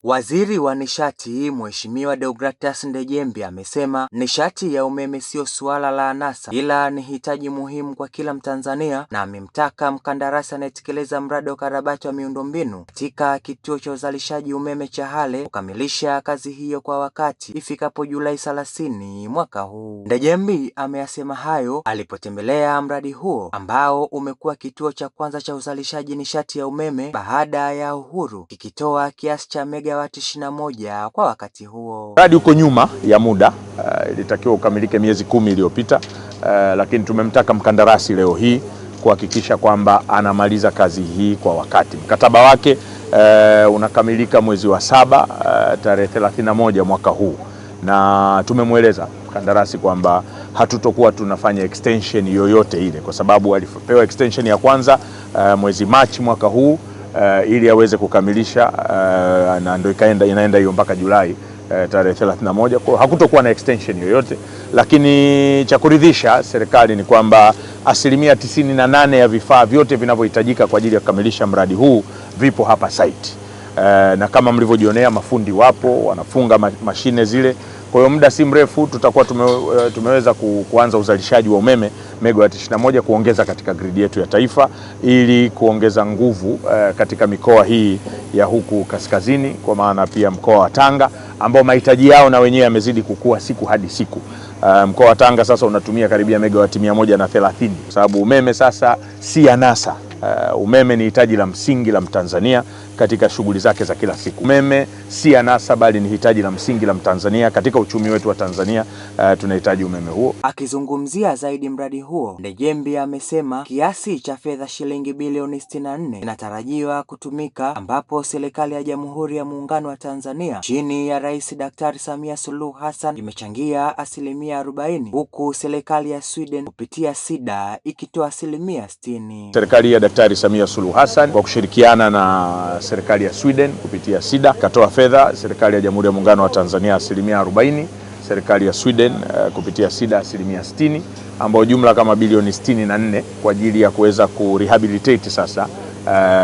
Waziri wa Nishati Mheshimiwa Deogratus Ndejembi amesema nishati ya umeme sio suala la anasa ila ni hitaji muhimu kwa kila Mtanzania, na amemtaka mkandarasi anayetekeleza mradi wa ukarabati wa miundombinu katika kituo cha uzalishaji umeme cha Hale kukamilisha kazi hiyo kwa wakati ifikapo Julai 30 mwaka huu. Ndejembi ameyasema hayo alipotembelea mradi huo ambao umekuwa kituo cha kwanza cha uzalishaji nishati ya umeme baada ya uhuru, kikitoa kiasi cha megawati 21 kwa wakati huo. Mradi uko nyuma ya muda, ilitakiwa ukamilike miezi 10 iliyopita, lakini tumemtaka mkandarasi leo hii kuhakikisha kwamba anamaliza kazi hii kwa wakati. Mkataba wake unakamilika mwezi wa 7 tarehe 31 mwaka huu, na tumemweleza mkandarasi kwamba hatutokuwa tunafanya extension yoyote ile, kwa sababu alipewa extension ya kwanza mwezi Machi mwaka huu ili aweze kukamilisha, na ndio inaenda hiyo mpaka Julai tarehe 31. Kwa hakutokuwa na extension yoyote, lakini cha kuridhisha serikali ni kwamba 98% ya vifaa vyote vinavyohitajika kwa ajili ya kukamilisha mradi huu vipo hapa site, na kama mlivyojionea mafundi wapo wanafunga mashine zile. Kwa hiyo muda si mrefu tutakuwa tumeweza kuanza uzalishaji wa umeme megawati 21 kuongeza katika gridi yetu ya taifa, ili kuongeza nguvu katika mikoa hii ya huku kaskazini, kwa maana pia mkoa wa Tanga ambao mahitaji yao na wenyewe yamezidi kukua siku hadi siku. Mkoa wa Tanga sasa unatumia karibia megawati 130, kwa sababu umeme sasa si anasa. Umeme ni hitaji la msingi la Mtanzania katika shughuli zake za kila siku. Umeme si anasa bali ni hitaji la msingi la Mtanzania katika uchumi wetu wa Tanzania. Tunahitaji umeme huo. Akizungumzia zaidi mradi huo, Ndejembi amesema kiasi cha fedha shilingi bilioni 64 inatarajiwa kutumika, ambapo serikali ya Jamhuri ya Muungano wa Tanzania chini ya Rais Daktari Samia Suluhu Hassan imechangia 40%, huku serikali ya Sweden kupitia SIDA ikitoa 60%. Serikali ya Daktari Samia Suluhu Hassan kwa kushirikiana na serikali ya Sweden kupitia SIDA katoa fedha, serikali ya Jamhuri ya Muungano wa Tanzania 40%, serikali ya Sweden kupitia SIDA 60%, ambao jumla kama bilioni 64 kwa ajili ya kuweza kurehabilitate sasa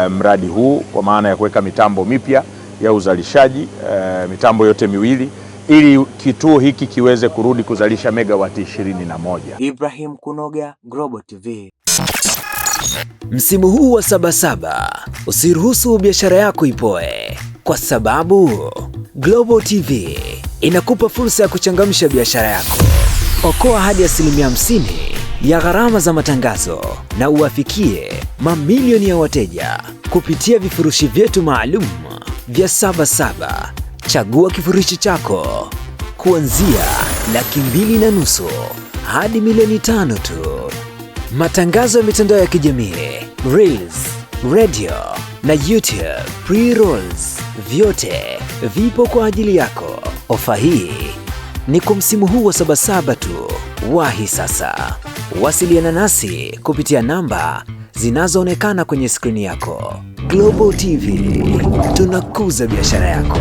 mradi huu, kwa maana ya kuweka mitambo mipya ya uzalishaji, mitambo yote miwili, ili kituo hiki kiweze kurudi kuzalisha megawati 21. Ibrahim Kunoga, Global TV. Msimu huu wa Sabasaba usiruhusu biashara yako ipoe, kwa sababu Global TV inakupa fursa ya kuchangamsha biashara yako. Okoa hadi 50% ya gharama za matangazo na uwafikie mamilioni ya wateja kupitia vifurushi vyetu maalum vya Sabasaba. Chagua kifurushi chako kuanzia $2.5 hadi $1.5 tu. Matangazo ya mitandao ya kijamii, Reels, radio na YouTube pre-rolls, vyote vipo kwa ajili yako. Ofa hii ni kwa msimu huu wa Sabasaba tu. Wahi sasa. Wasiliana nasi kupitia namba zinazoonekana kwenye skrini yako. Global TV, tunakuza biashara yako.